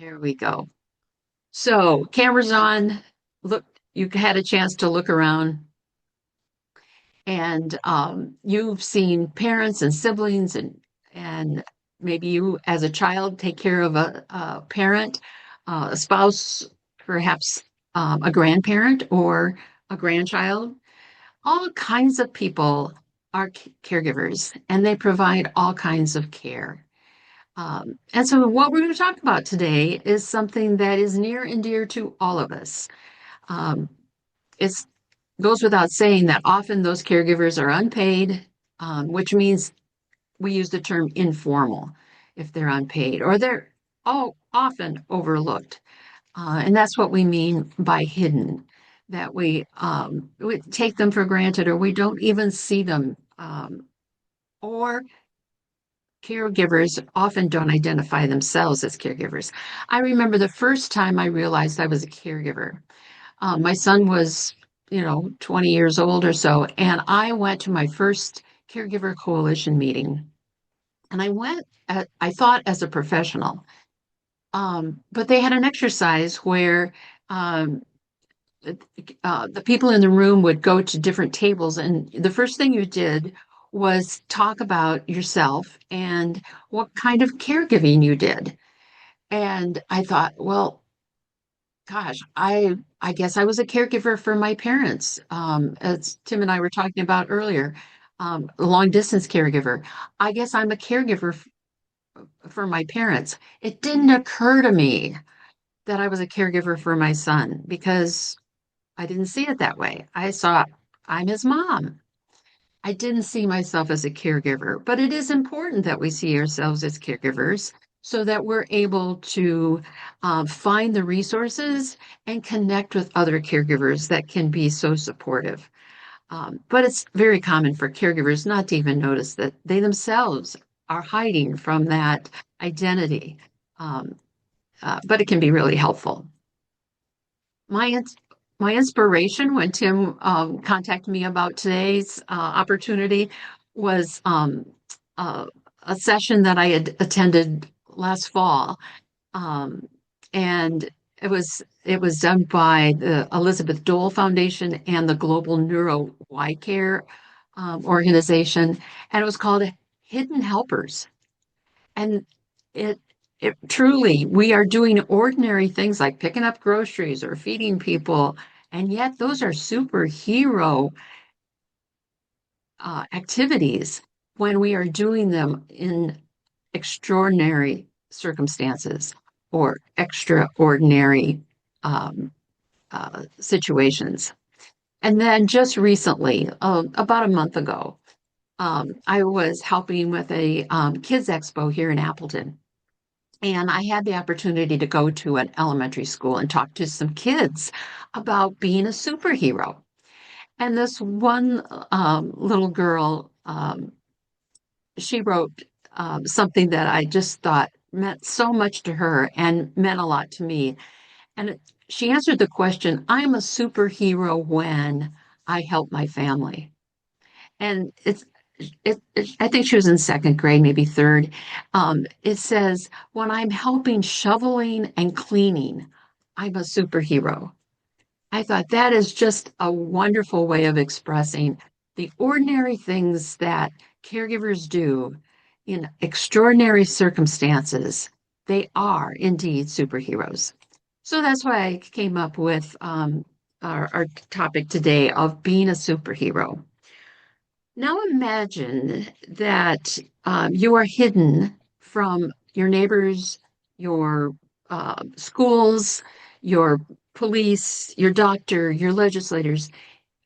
There we go. So, cameras on. Look, you had a chance to look around, and you've seen parents and siblings, and maybe you, as a child, take care of a parent, a spouse, perhaps a grandparent or a grandchild. All kinds of people are caregivers, and they provide all kinds of care. And so, what we're going to talk about today is something that is near and dear to all of us. Um, it goes without saying that often those caregivers are unpaid, which means we use the term informal if they're unpaid, or they're all often overlooked. And that's what we mean by hidden, that we take them for granted or we don't even see them. Or caregivers often don't identify themselves as caregivers. I remember the first time I realized I was a caregiver. My son was, 20 years old or so, and I went to my first Caregiver Coalition meeting. And I thought as a professional, but they had an exercise where um, the people in the room would go to different tables, and the first thing you did was talk about yourself and what kind of caregiving you did. And I thought, well, gosh, I guess I was a caregiver for my parents, as Tim and I were talking about earlier, a long distance caregiver. I guess I'm a caregiver for my parents. It didn't occur to me that I was a caregiver for my son because I didn't see it that way. I saw I'm his mom. I didn't see myself as a caregiver, but it is important that we see ourselves as caregivers so that we're able to find the resources and connect with other caregivers that can be so supportive. But it's very common for caregivers not to even notice that they themselves are hiding from that identity. Um, but it can be really helpful. My my inspiration when Tim contacted me about today's opportunity was uh, a session that I had attended last fall, um, and it was done by the Elizabeth Dole Foundation and the Global Neuro Y Care organization, and it was called Hidden Helpers. And it it truly, we are doing ordinary things like picking up groceries or feeding people, and yet those are superhero activities when we are doing them in extraordinary circumstances or extraordinary situations. And then just recently, about a month ago, I was helping with a kids expo here in Appleton. And I had the opportunity to go to an elementary school and talk to some kids about being a superhero. And this one little girl, she wrote something that I just thought meant so much to her and meant a lot to me. And she answered the question, I'm a superhero when I help my family. And I think she was in second grade, maybe third. It says, when I'm helping shoveling and cleaning, I'm a superhero. I thought that is just a wonderful way of expressing the ordinary things that caregivers do in extraordinary circumstances. They are indeed superheroes. So that's why I came up with our topic today of being a superhero. Now imagine that you are hidden from your neighbors, your schools, your police, your doctor, your legislators.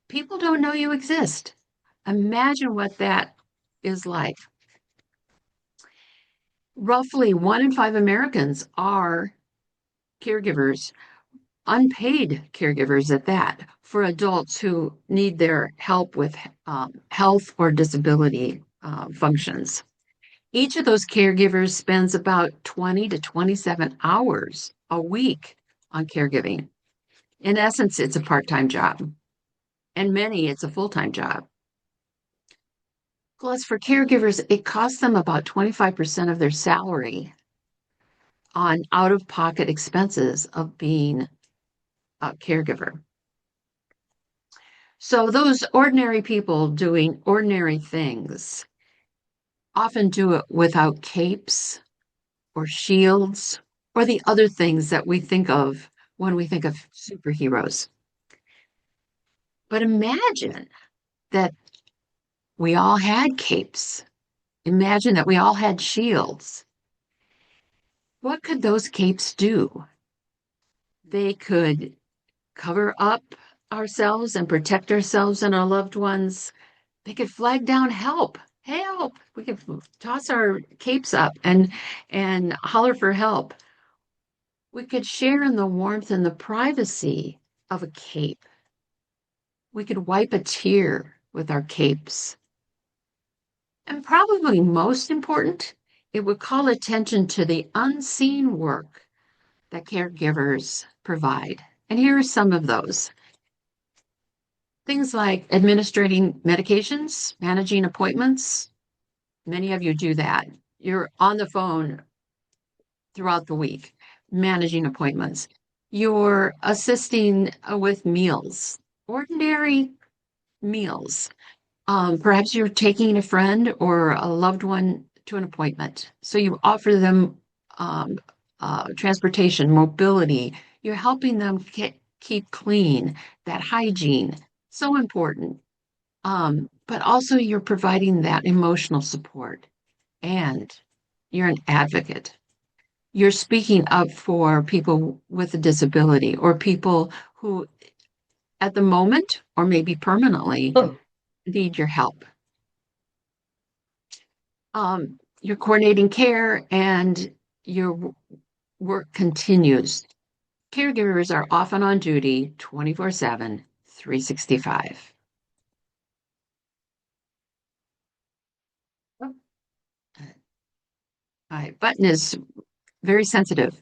People don't know you exist. Imagine what that is like. Roughly 1 in 5 Americans are caregivers, unpaid caregivers at that, for adults who need their help with health or disability functions. Each of those caregivers spends about 20 to 27 hours a week on caregiving. In essence, it's a part time job, and many, it's a full time job. Plus, for caregivers, it costs them about 25% of their salary on out-of-pocket expenses of being a caregiver. So those ordinary people doing ordinary things often do it without capes or shields or the other things that we think of when we think of superheroes. But imagine that we all had capes. Imagine that we all had shields. What could those capes do? They could cover up ourselves and protect ourselves and our loved ones. They could flag down help. Help. We could toss our capes up and holler for help. We could share in the warmth and the privacy of a cape. We could wipe a tear with our capes. And probably most important, it would call attention to the unseen work that caregivers provide. And here are some of those. Things like administering medications, managing appointments. Many of you do that. You're on the phone throughout the week, managing appointments. You're assisting with meals, ordinary meals. Perhaps you're taking a friend or a loved one to an appointment. So you offer them transportation, mobility. You're helping them keep clean, that hygiene, so important. But also you're providing that emotional support and you're an advocate. You're speaking up for people with a disability or people who at the moment or maybe permanently need your help. You're coordinating care and your work continues. Caregivers are often on duty 24/7, 365. My button is very sensitive.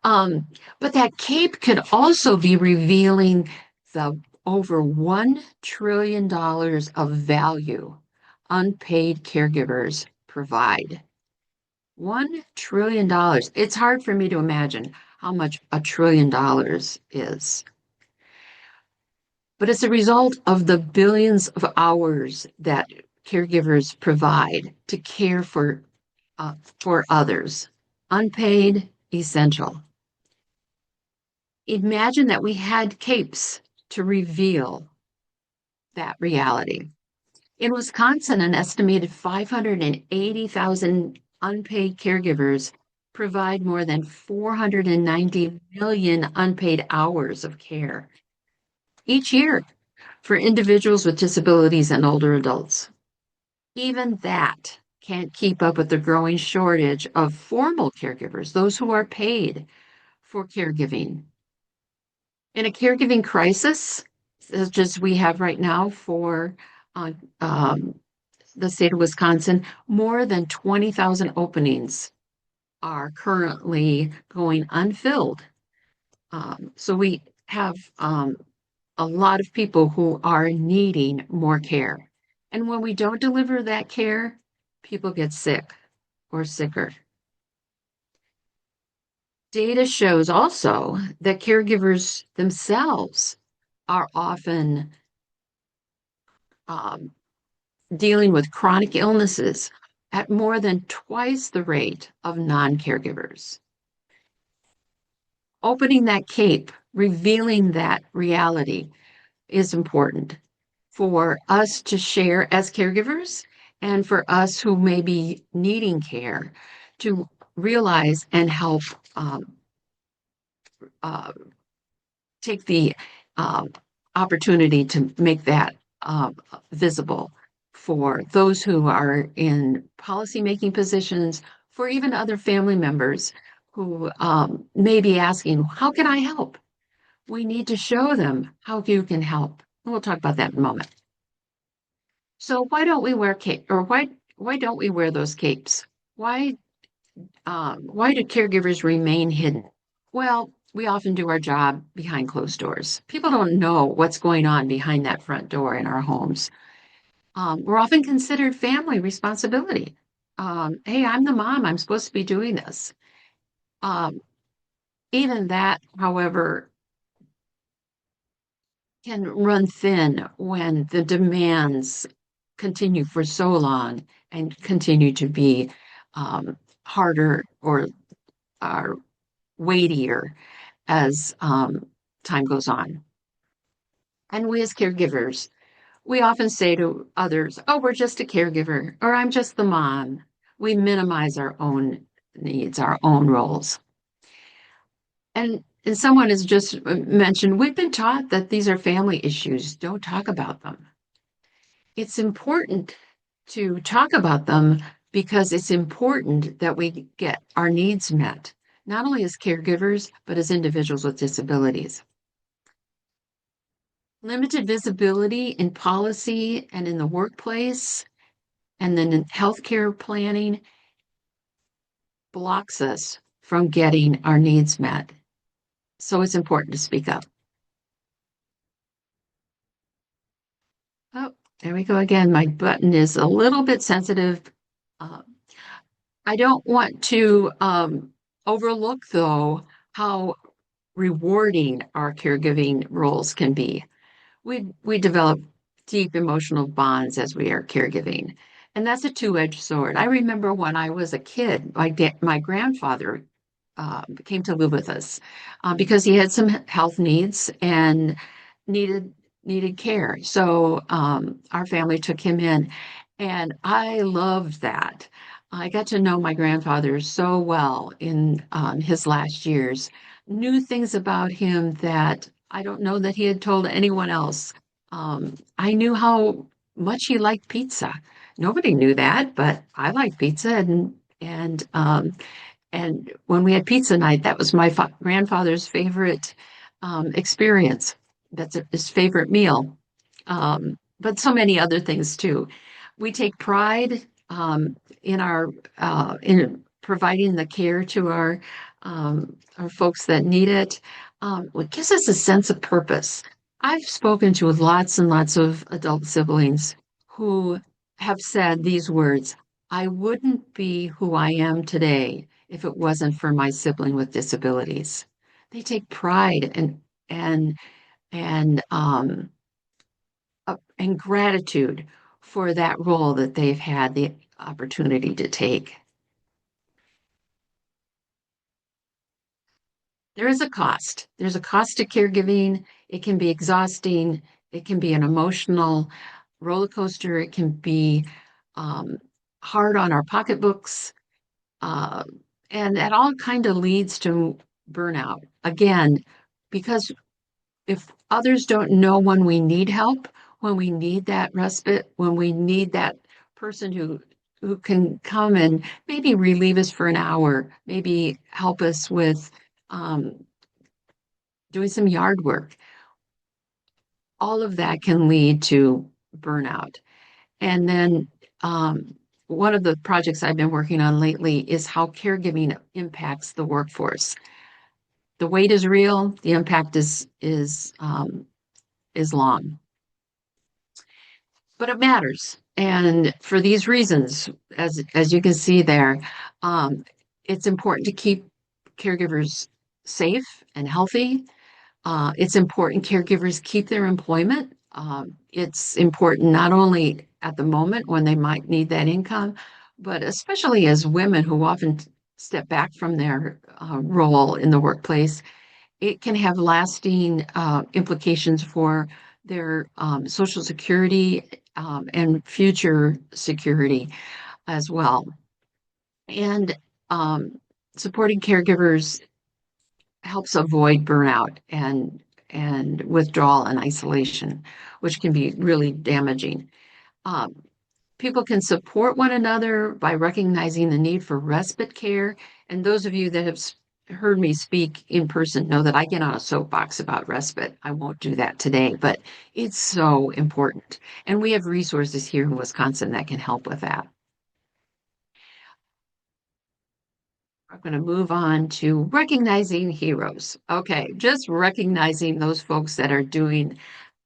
But that cape could also be revealing the over $1 trillion of value unpaid caregivers provide. $1 trillion. It's hard for me to imagine how much $1 trillion is. But it's a result of the billions of hours that caregivers provide to care for others. Unpaid, essential. Imagine that we had capes to reveal that reality. In Wisconsin, an estimated 580,000 unpaid caregivers provide more than 490 million unpaid hours of care each year for individuals with disabilities and older adults. Even that can't keep up with the growing shortage of formal caregivers, those who are paid for caregiving. In a caregiving crisis, such as we have right now for the state of Wisconsin, more than 20,000 openings are currently going unfilled. So we have a lot of people who are needing more care. And when we don't deliver that care, people get sick or sicker. Data shows also that caregivers themselves are often dealing with chronic illnesses at more than twice the rate of non-caregivers. Opening that cape, revealing that reality is important for us to share as caregivers and for us who may be needing care to realize and help take the opportunity to make that visible for those who are in policymaking positions, for even other family members who may be asking, how can I help? We need to show them how you can help. And we'll talk about that in a moment. So why don't we wear cape, or why don't we wear those capes? Why do caregivers remain hidden? Well, we often do our job behind closed doors. People don't know what's going on behind that front door in our homes. We're often considered family responsibility. Hey, I'm the mom. I'm supposed to be doing this. Um, Even that, however, can run thin when the demands continue for so long and continue to be harder or are weightier as time goes on. And we as caregivers, we often say to others, oh, we're just a caregiver, or I'm just the mom. We minimize our own needs, our own roles. And someone has just mentioned, we've been taught that these are family issues. Don't talk about them. It's important to talk about them because it's important that we get our needs met, not only as caregivers, but as individuals with disabilities. Limited visibility in policy and in the workplace, and then in healthcare planning blocks us from getting our needs met. So it's important to speak up. Oh, there we go again. My button is a little bit sensitive. Uh, I don't want to overlook, though, how rewarding our caregiving roles can be. We develop deep emotional bonds as we are caregiving, and that's a two-edged sword. I remember when I was a kid, my grandfather came to live with us because he had some health needs and needed needed care. So our family took him in, and I loved that. I got to know my grandfather so well in his last years, knew things about him that I don't know that he had told anyone else. I knew how much he liked pizza. Nobody knew that, but I like pizza, and when we had pizza night, that was my grandfather's favorite experience. That's his favorite meal. But so many other things too. We take pride in our in providing the care to our folks that need it. It gives us a sense of purpose. I've spoken to lots and lots of adult siblings who have said these words: I wouldn't be who I am today if it wasn't for my sibling with disabilities. They take pride and and um, and gratitude for that role that they've had the opportunity to take. There is a cost. There's a cost to caregiving. It can be exhausting. It can be an emotional roller coaster. It can be um, hard on our pocketbooks. Uh, and that all kind of leads to burnout. Again, because if others don't know when we need help, when we need that respite, when we need that person who can come and maybe relieve us for an hour, maybe help us with um, doing some yard work, all of that can lead to burnout. And then one of the projects I've been working on lately is how caregiving impacts the workforce. The weight is real. The impact is long, but it matters. And for these reasons, as you can see there, um, it's important to keep caregivers safe and healthy. It's important caregivers keep their employment. It's important not only at the moment when they might need that income, but especially as women who often step back from their role in the workplace. It can have lasting implications for their Social Security and future security as well. And supporting caregivers helps avoid burnout and withdrawal and isolation, which can be really damaging. Um, People can support one another by recognizing the need for respite care. And those of you that have heard me speak in person know that I get on a soapbox about respite. I won't do that today, but it's so important. And we have resources here in Wisconsin that can help with that. I'm going to move on to recognizing heroes. Okay, just recognizing those folks that are doing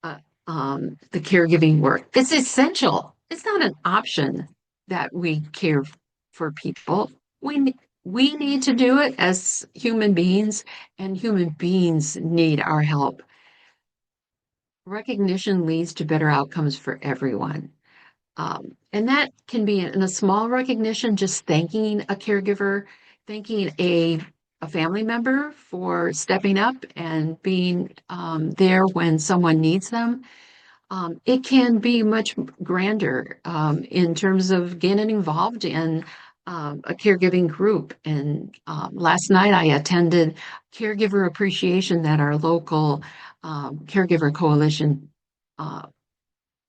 uh, the caregiving work. It's essential. It's not an option that we care for people. We we need to do it as human beings, and human beings need our help. Recognition leads to better outcomes for everyone. And that can be in a small recognition, just thanking a caregiver, thanking a family member for stepping up and being there when someone needs them. It can be much grander in terms of getting involved in a caregiving group. And last night I attended caregiver appreciation that our local caregiver coalition uh,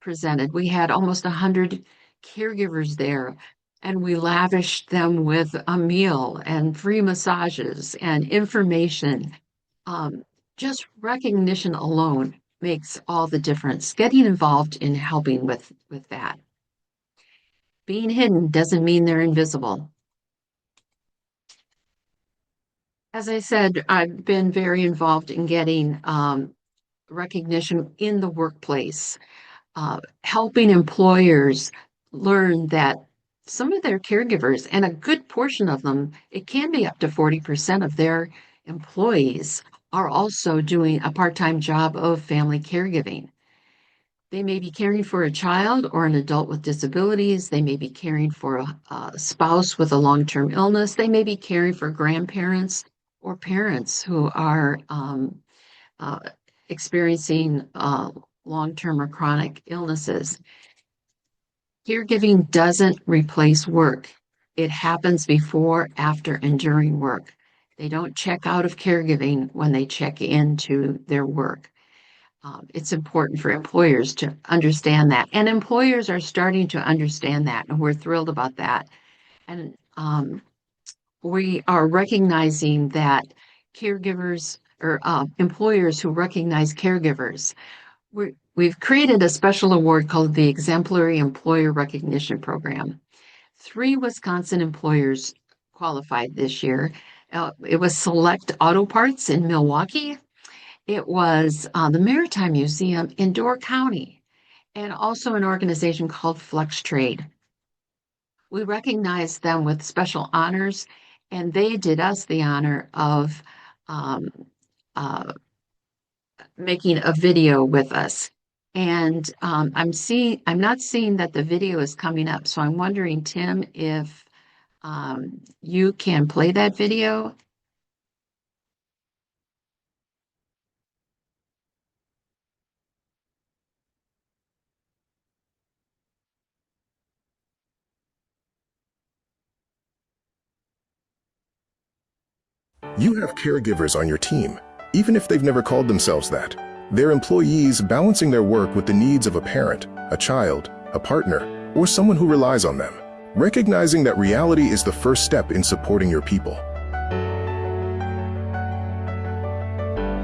presented. We had almost 100 caregivers there, and we lavished them with a meal and free massages and information. Um, just recognition alone makes all the difference. Getting involved in helping with that. Being hidden doesn't mean they're invisible. As I said, I've been very involved in getting recognition in the workplace, helping employers learn that some of their caregivers, and a good portion of them, it can be up to 40% of their employees, are also doing a part-time job of family caregiving. They may be caring for a child or an adult with disabilities. They may be caring for a spouse with a long-term illness. They may be caring for grandparents or parents who are uh, experiencing long-term or chronic illnesses. Caregiving doesn't replace work. It happens before, after, and during work. They don't check out of caregiving when they check into their work. It's important for employers to understand that. And employers are starting to understand that, and we're thrilled about that. And we are recognizing that caregivers or employers who recognize caregivers, we've created a special award called the Exemplary Employer Recognition Program. 3 Wisconsin employers qualified this year. It was Select Auto Parts in Milwaukee. It was the Maritime Museum in Door County, and also an organization called Flex Trade. We recognized them with special honors, and they did us the honor of um, uh, making a video with us. And I'm not seeing that the video is coming up, so I'm wondering, Tim, if you can play that video. You have caregivers on your team, even if they've never called themselves that. They're employees balancing their work with the needs of a parent, a child, a partner, or someone who relies on them. Recognizing that reality is the first step in supporting your people.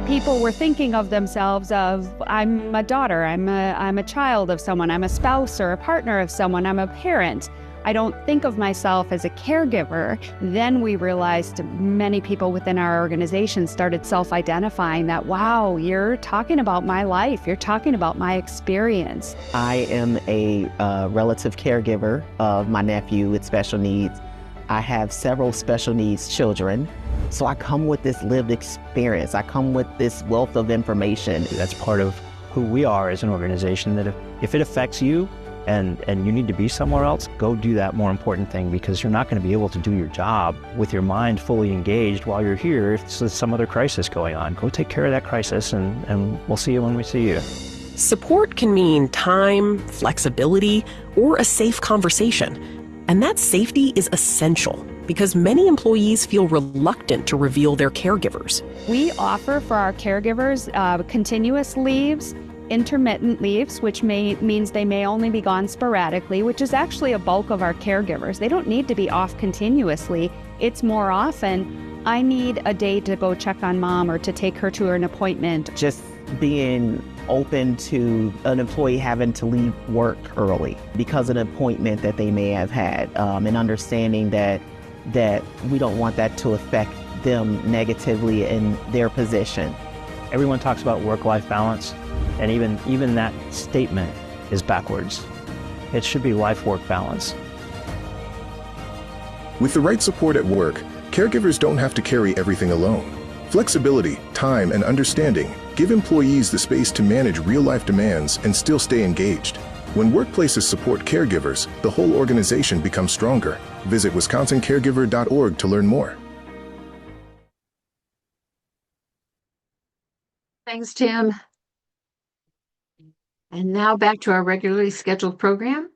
People were thinking of themselves of, I'm a daughter, I'm a child of someone, I'm a spouse or a partner of someone, I'm a parent. I don't think of myself as a caregiver. Then we realized many people within our organization started self-identifying that, wow, you're talking about my life. You're talking about my experience. I am a relative caregiver of my nephew with special needs. I have several special needs children. So I come with this lived experience. I come with this wealth of information. That's part of who we are as an organization, that if it affects you, and you need to be somewhere else, go do that more important thing, because you're not going to be able to do your job with your mind fully engaged while you're here if there's some other crisis going on. Go take care of that crisis, and we'll see you when we see you. Support can mean time, flexibility, or a safe conversation. And that safety is essential because many employees feel reluctant to reveal their caregivers. We offer for our caregivers continuous leaves, intermittent leaves, which means they may only be gone sporadically, which is actually a bulk of our caregivers. They don't need to be off continuously. It's more often, I need a day to go check on mom or to take her to an appointment. Just being open to an employee having to leave work early because of an appointment that they may have had, and understanding that we don't want that to affect them negatively in their position. Everyone talks about work-life balance, and even that statement is backwards. It should be life-work balance. With the right support at work, Caregivers don't have to carry everything alone. Flexibility, time, and understanding give employees the space to manage real-life demands and still stay engaged. When workplaces support caregivers, the whole organization becomes stronger. Visit wisconsincaregiver.org to learn more. Thanks, Tim. And now back to our regularly scheduled program.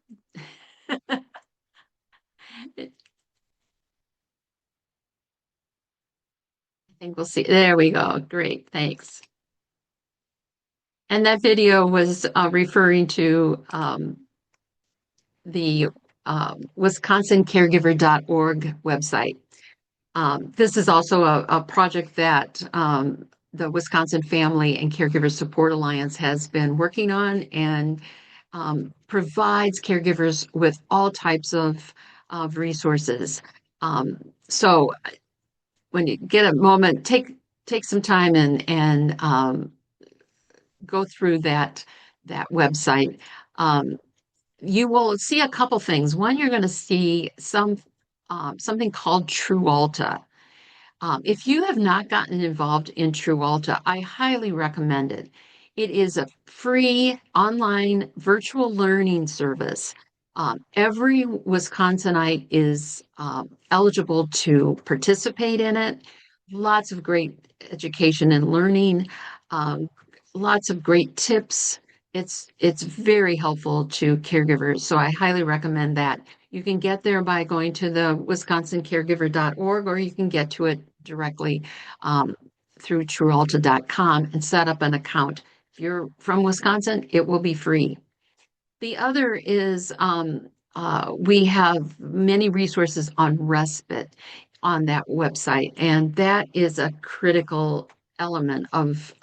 I think we'll see. There we go. Great. Thanks. And that video was referring to the wisconsincaregiver.org website. This is also a project that the Wisconsin Family and Caregiver Support Alliance has been working on, and provides caregivers with all types of resources. So when you get a moment, take some time and go through that website. You will see a couple things. One, you're going to see something called TrueAlta. If you have not gotten involved in TrueAlta, I highly recommend it. It is a free online virtual learning service. Every Wisconsinite is eligible to participate in it. Lots of great education and learning, lots of great tips. It's very helpful to caregivers, so I highly recommend that. You can get there by going to the wisconsincaregiver.org, or you can get to it directly through truealta.com and set up an account. If you're from Wisconsin, it will be free. The other is we have many resources on respite on that website, and that is a critical element of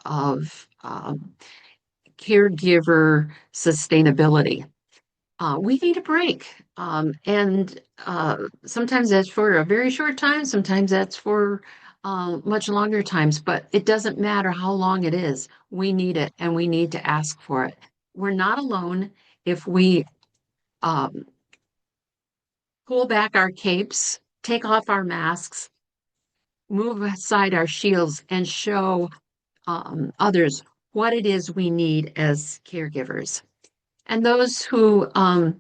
caregiver sustainability. We need a break, and sometimes that's for a very short time, sometimes that's for much longer times, but it doesn't matter how long it is. We need it, and we need to ask for it. We're not alone if we pull back our capes, take off our masks, move aside our shields, and show others what it is we need as caregivers. And those who are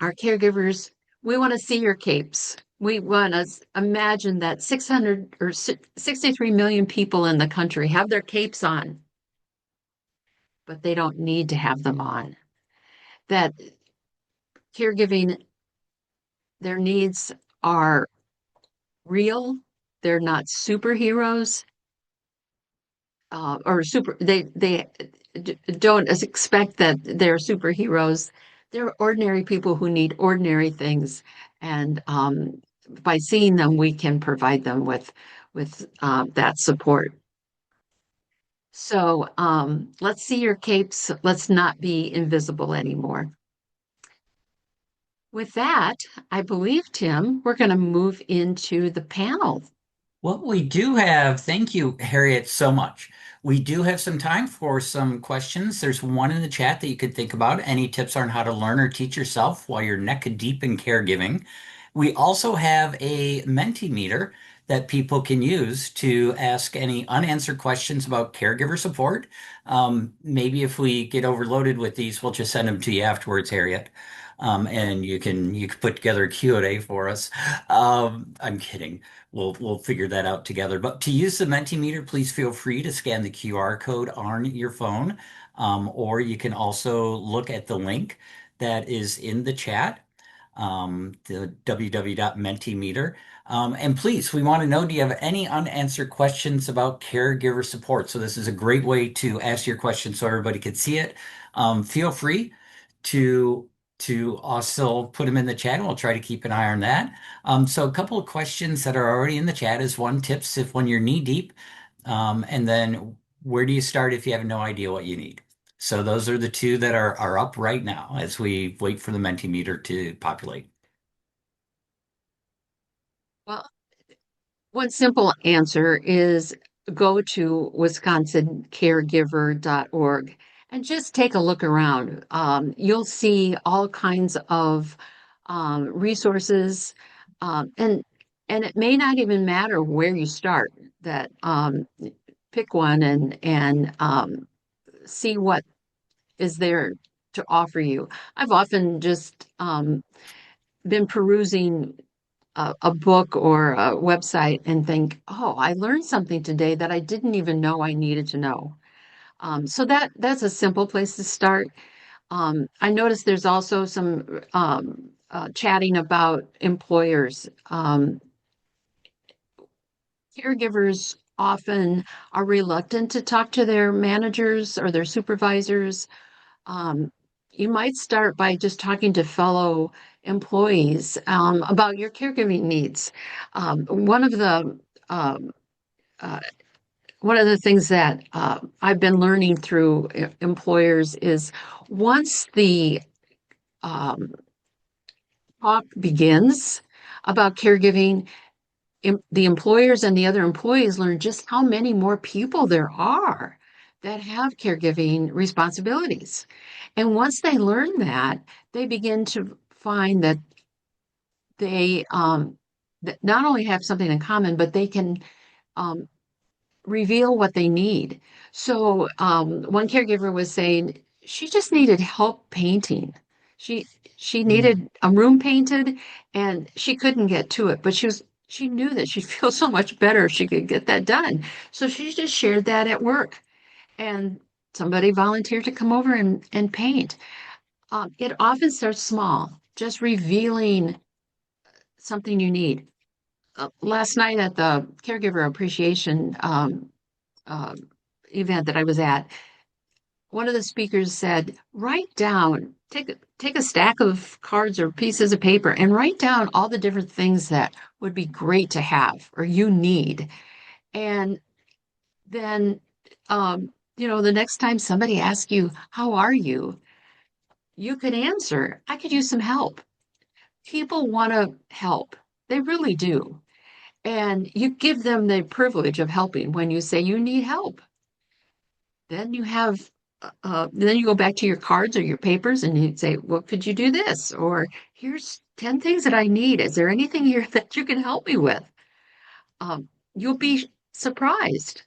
caregivers, we want to see your capes. We want to imagine that 600 or 63 million people in the country have their capes on, but they don't need to have them on. That caregiving, their needs are real. They're not superheroes. They don't expect that they're superheroes. They're ordinary people who need ordinary things, and by seeing them, we can provide them with that support. So let's see your capes. Let's not be invisible anymore. With that, I believe, Tim, we're going to move into the panel. Well, we do have, thank you, Harriet, so much. We do have some time for some questions. There's one in the chat that you could think about. Any tips on how to learn or teach yourself while you're neck deep in caregiving? We also have a Mentimeter that people can use to ask any unanswered questions about caregiver support. Maybe if we get overloaded with these, we'll just send them to you afterwards, Harriet. And you can put together a Q&A for us. I'm kidding. We'll figure that out together. But to use the Mentimeter, please feel free to scan the QR code on your phone, or you can also look at the link that is in the chat, the www.mentimeter. And please, we want to know, do you have any unanswered questions about caregiver support? So this is a great way to ask your questions so everybody can see it. Feel free to also put them in the chat, and we'll try to keep an eye on that. So a couple of questions that are already in the chat is one, tips if when you're knee deep, and then where do you start if you have no idea what you need? So those are the two that are up right now as we wait for the Mentimeter to populate. Well, one simple answer is go to wisconsincaregiver.org and just take a look around. You'll see all kinds of resources, and And it may not even matter where you start, that pick one and see what is there to offer you. I've often just been perusing a book or a website and think, oh, I learned something today that I didn't even know I needed to know. So that's a simple place to start. I noticed there's also some chatting about employers. Caregivers often are reluctant to talk to their managers or their supervisors. Um, you might start by just talking to fellow employees about your caregiving needs. Um, one of the um, uh, one of the things that I've been learning through employers is once the um, talk begins about caregiving, the employers and the other employees learn just how many more people there are that have caregiving responsibilities. And once they learn that, they begin to find that they that not only have something in common, but they can um, reveal what they need. So one caregiver was saying she just needed help painting. She she needed a room painted and she couldn't get to it, but she knew that she'd feel so much better if she could get that done. So she just shared that at work and somebody volunteered to come over and paint. It often starts small, just revealing something you need. Last night at the caregiver appreciation uh, event that I was at, one of the speakers said, write down, take a stack of cards or pieces of paper and write down all the different things that would be great to have or you need. And then, the next time somebody asks you, how are you? You could answer, I could use some help. People want to help. They really do. And you give them the privilege of helping when you say you need help. Then you have, then you go back to your cards or your papers and you say, well, could you do this? Or here's 10 things that I need. Is there anything here that you can help me with? You'll be surprised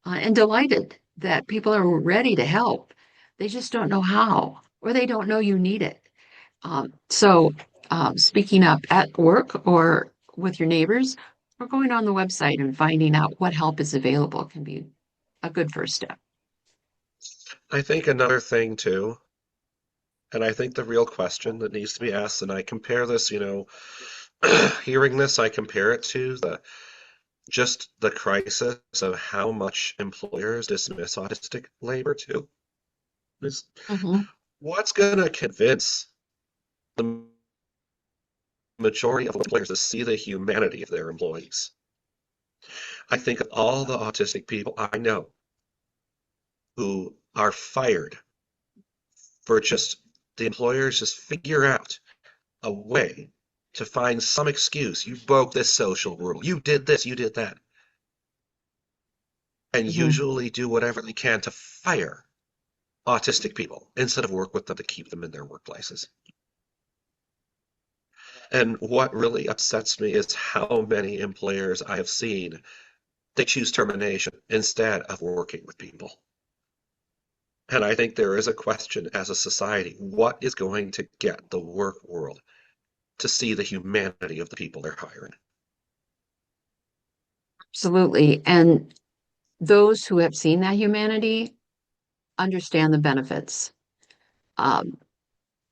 and delighted that people are ready to help. They just don't know how, or they don't know you need it. Speaking up at work or with your neighbors, or going on the website and finding out what help is available can be a good first step. I think another thing too, and I think the real question that needs to be asked, and I compare this, hearing this, I compare it to the crisis of how much employers dismiss autistic labor too. Is Mm-hmm. what's gonna convince the majority of employers to see the humanity of their employees? I think of all the autistic people I know who are fired for just the employers just figure out a way to find some excuse. You broke this social rule. You did this, you did that. And Mm-hmm. usually do whatever they can to fire autistic people instead of work with them to keep them in their workplaces. And what really upsets me is how many employers I have seen, they choose termination instead of working with people. And I think there is a question as a society, what is going to get the work world to see the humanity of the people they're hiring? Absolutely. And those who have seen that humanity understand the benefits. Um,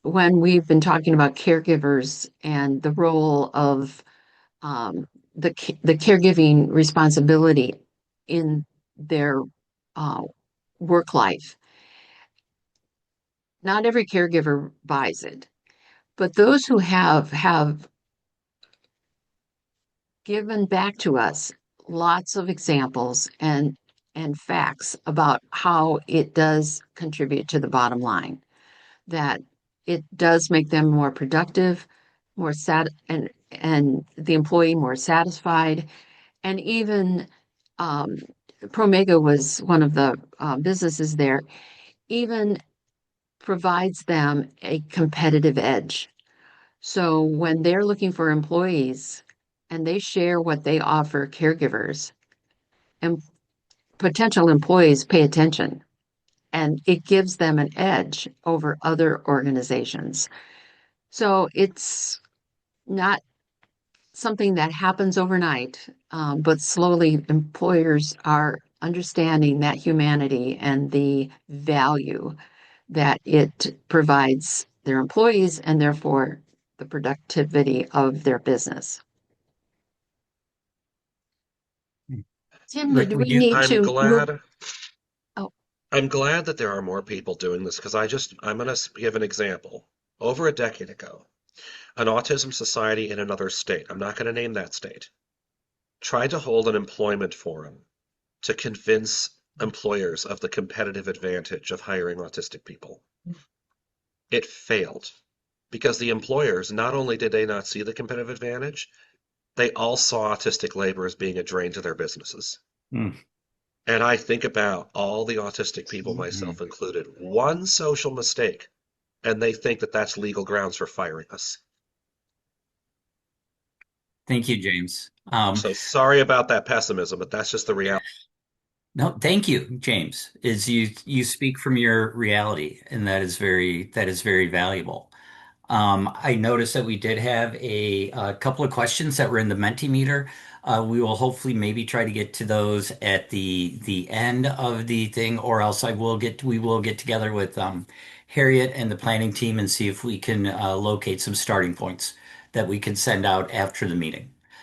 when we've been talking about caregivers and the role of the caregiving responsibility in their uh, work life, not every caregiver buys it, but those who have given back to us lots of examples and facts about how it does contribute to the bottom line, that it does make them more productive, more sad and the employee more satisfied, and even um, Promega was one of the businesses there, even provides them a competitive edge. So when they're looking for employees, and they share what they offer caregivers, and potential employees pay attention, and it gives them an edge over other organizations. So it's not something that happens overnight, but slowly employers are understanding that humanity and the value that it provides their employees and therefore the productivity of their business. Tim, Rick, do we we do. need I'm to move? glad. Oh, I'm glad that there are more people doing this because I'm going to give an example. Over a decade ago, an autism society in another state, I'm not going to name that state, tried to hold an employment forum to convince employers of the competitive advantage of hiring autistic people. It failed because the employers, not only did they not see the competitive advantage, they all saw autistic labor as being a drain to their businesses. Mm. And I think about all the autistic people, myself included, one social mistake, and they think that that's legal grounds for firing us. Thank you, James. So sorry about that pessimism, but that's just the reality. No, thank you, James. Is you speak from your reality, and that is very valuable. I noticed that we did have a couple of questions that were in the Mentimeter. We will hopefully maybe try to get to those at the end of the thing, or else we will get together with Harriet and the planning team and see if we can locate some starting points that we can send out after the meeting.